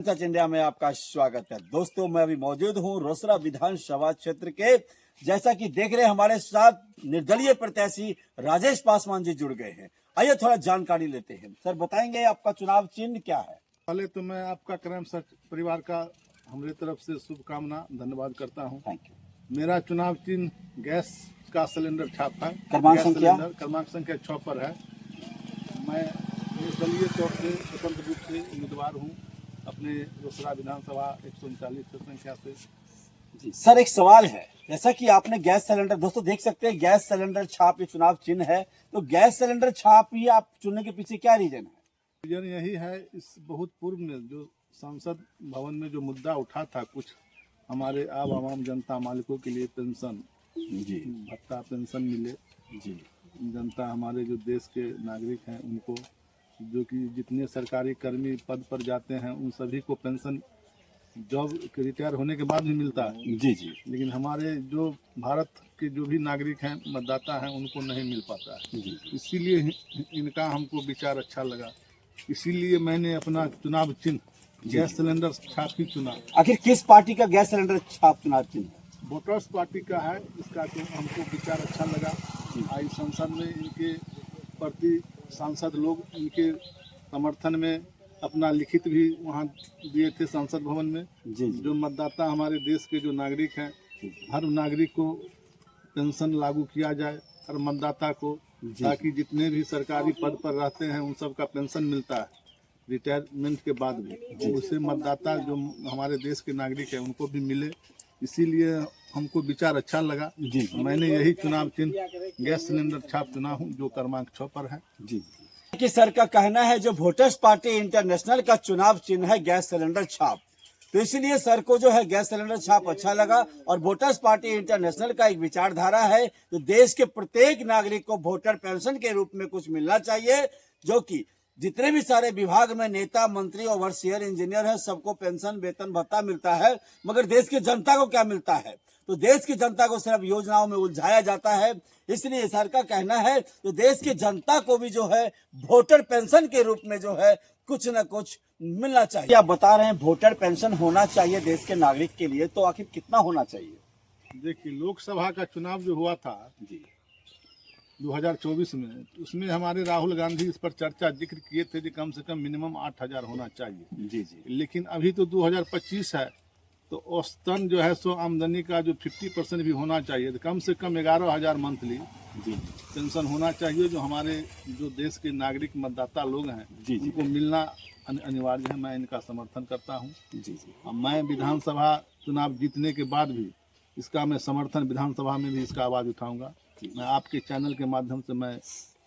सच India में आपका स्वागत है। दोस्तों, मैं अभी मौजूद हूं रोसड़ा विधानसभा क्षेत्र के। जैसा कि देख रहे हैं, हमारे साथ निर्दलीय प्रत्याशी राजेश पासवान जी जुड़ गए हैं। आइए थोड़ा जानकारी लेते हैं। सर, बताएंगे आपका चुनाव चिन्ह क्या है? पहले तो मैं आपका क्रम सच परिवार का हमारी तरफ से शुभकामना धन्यवाद करता हूं। Thank you. मेरा चुनाव चिन्ह गैस का सिलेंडर छाप है। क्रमांक गैस संख्या? सिलेंडर क्रमांक संख्या 6 पर है। मैं निर्दलीय तौर से स्वतंत्र रूप से उम्मीदवार हूं अपने रोसड़ा विधानसभा 139 संख्या से। जी सर, एक सवाल है। जैसा कि आपने गैस सिलेंडर, दोस्तों देख सकते हैं, गैस सिलेंडर छाप ये चुनाव चिन्ह है। तो गैस सिलेंडर छाप ही आप चुनने के पीछे क्या रीजन है? रीजन यही है, इस बहुत पूर्व में जो संसद भवन में जो मुद्दा उठा था, कुछ हमारे आम जनता मालिकों के लिए पेंशन जी भत्ता पेंशन मिले। जी जनता हमारे जो देश के नागरिक हैं उनको, जो कि जितने सरकारी कर्मी पद पर जाते हैं उन सभी को पेंशन जॉब के रिटायर होने के बाद भी मिलता है। जी जी लेकिन हमारे जो भारत के जो भी नागरिक हैं, मतदाता हैं, उनको नहीं मिल पाता है। जी इसीलिए इनका हमको विचार अच्छा लगा, इसीलिए मैंने अपना चुनाव चिन्ह गैस सिलेंडर छाप ही चुना। आखिर किस पार्टी का गैस सिलेंडर छाप चुनाव चिन्ह है? वोटर्स पार्टी का है। इसका तो हमको विचार अच्छा लगा। आज संसद में इनके प्रति सांसद लोग इनके समर्थन में अपना लिखित भी वहाँ दिए थे संसद भवन में। जी जो मतदाता हमारे देश के जो नागरिक हैं, हर नागरिक को पेंशन लागू किया जाए, हर मतदाता को, ताकि जितने भी सरकारी पद पर रहते हैं उन सब का पेंशन मिलता है रिटायरमेंट के बाद भी। उससे मतदाता जो हमारे देश के नागरिक हैं उनको भी मिले, इसीलिए हमको विचार अच्छा लगा। जी मैंने यही चुनाव चिन्ह गैस सिलेंडर छाप चुना हूँ, जो क्रमांक 6 पर है। जी कि सर का कहना है जो वोटर्स पार्टी इंटरनेशनल का चुनाव चिन्ह है गैस सिलेंडर छाप, तो इसलिए सर को जो है गैस सिलेंडर छाप अच्छा लगा। और वोटर्स पार्टी इंटरनेशनल का एक विचारधारा है, तो देश के प्रत्येक नागरिक को वोटर पेंशन के रूप में कुछ मिलना चाहिए, जो कि जितने भी सारे विभाग में नेता मंत्री ओवरसियर इंजीनियर है, सबको पेंशन वेतन भत्ता मिलता है, मगर देश की जनता को क्या मिलता है? तो देश की जनता को सिर्फ योजनाओं में उलझाया जाता है। इसलिए सर का कहना है तो देश की जनता को भी जो है वोटर पेंशन के रूप में जो है कुछ न कुछ मिलना चाहिए। आप बता रहे हैं वोटर पेंशन होना चाहिए देश के नागरिक के लिए, तो आखिर कितना होना चाहिए? देखिए, लोकसभा का चुनाव जो हुआ था जी 2024 में, उसमें हमारे राहुल गांधी इस पर चर्चा जिक्र किए थे कि कम से कम मिनिमम 8,000 होना चाहिए। जी जी लेकिन अभी तो 2025 है, तो औसतन जो है सो आमदनी का जो 50% भी होना चाहिए। तो कम से कम 11,000 मंथली जी पेंशन होना चाहिए, जो हमारे जो देश के नागरिक मतदाता लोग हैं जी जी उनको मिलना अनिवार्य है। मैं इनका समर्थन करता हूँ। जी अब मैं विधानसभा चुनाव जीतने के बाद भी इसका मैं समर्थन विधानसभा में भी इसका आवाज़ उठाऊंगा। मैं आपके चैनल के माध्यम से मैं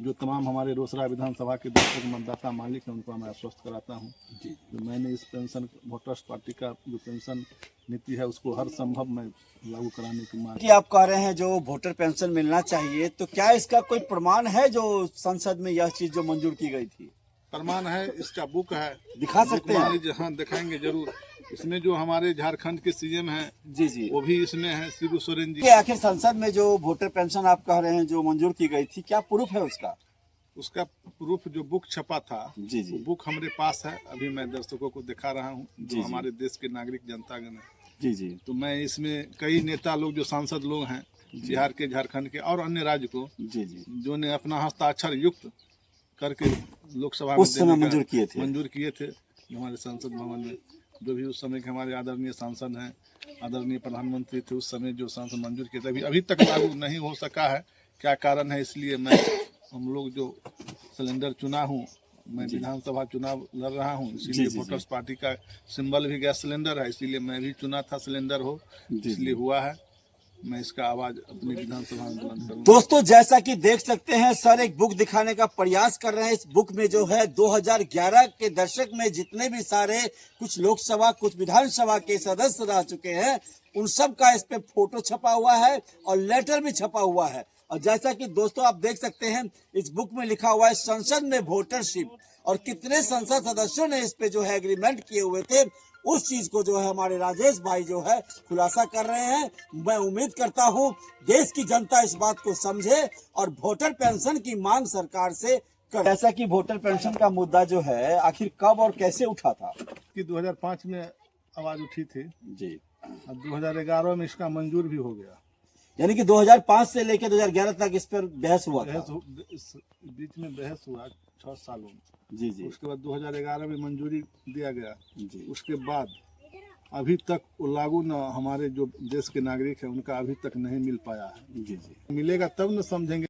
जो तमाम हमारे रोसड़ा विधानसभा के दर्शक मतदाता मालिक हैं उनको मैं आश्वस्त कराता हूं जी तो मैंने इस पेंशन वोटर्स पार्टी का जो पेंशन नीति है उसको हर संभव मैं लागू कराने की मांग। कि आप कह रहे हैं जो वोटर पेंशन मिलना चाहिए, तो क्या इसका कोई प्रमाण है जो संसद में यह चीज जो मंजूर की गई थी? प्रमाण है, इसका बुक है, दिखा सकते मान हैं? लीजिए, हाँ दिखाएंगे जरूर। इसमें जो हमारे झारखंड के सीएम हैं जी जी वो भी इसमें है, शिबू सोरेन जी। कि आखिर संसद में जो वोटर पेंशन आप कह रहे हैं जो मंजूर की गई थी, क्या प्रूफ है उसका? उसका प्रूफ जो बुक छपा था, जी जी वो बुक हमारे पास है। अभी मैं दर्शकों को दिखा रहा हूँ, जी, जो जी। हमारे देश के नागरिक जनतागण है। जी जी तो मैं इसमें कई नेता लोग जो सांसद लोग हैं बिहार के, झारखंड के और अन्य राज्य को, जी जी जो ने अपना हस्ताक्षर युक्त करके लोकसभा उस समय मंजूर किए थे। मंजूर किए थे हमारे संसद भवन में। जो भी उस समय के हमारे आदरणीय सांसद हैं, आदरणीय प्रधानमंत्री थे, उस समय जो सांसद मंजूर किए थे, अभी तक लागू नहीं हो सका है। क्या कारण है? इसलिए मैं हम लोग जो सिलेंडर चुना हूँ, मैं विधानसभा चुनाव लड़ रहा हूँ, इसीलिए वोटर्स पार्टी का सिंबल भी गैस सिलेंडर है। इसीलिए मैं भी चुना था सिलेंडर हो, इसलिए हुआ है। मैं इसका आवाज अपनी विधानसभा में बुलंद करूंगा। दोस्तों, जैसा कि देख सकते हैं, सर एक बुक दिखाने का प्रयास कर रहे हैं। इस बुक में जो है 2011 के दशक में जितने भी सारे कुछ लोकसभा कुछ विधानसभा के सदस्य रह चुके हैं, उन सब का इस पे फोटो छपा हुआ है और लेटर भी छपा हुआ है। और जैसा कि दोस्तों आप देख सकते हैं, इस बुक में लिखा हुआ है संसद में वोटरशिप, और कितने संसद सदस्यों ने इस पे जो है एग्रीमेंट किए हुए थे, उस चीज को जो है हमारे राजेश भाई जो है खुलासा कर रहे हैं। मैं उम्मीद करता हूं देश की जनता इस बात को समझे और वोटर पेंशन की मांग सरकार से ऐसा कि वोटर पेंशन का मुद्दा जो है आखिर कब और कैसे उठा था? कि 2005 में आवाज उठी थी जी, और 2011 में इसका मंजूर भी हो गया। यानी कि 2005 से लेकर 2011 तक इस पर बहस हुआ था। इस बीच में बहस हुआ 6 सालों में। जी जी उसके बाद 2011 में मंजूरी दिया गया। जी। उसके बाद अभी तक वो लागू न हमारे जो देश के नागरिक हैं उनका अभी तक नहीं मिल पाया है। जी जी। मिलेगा तब न समझेंगे।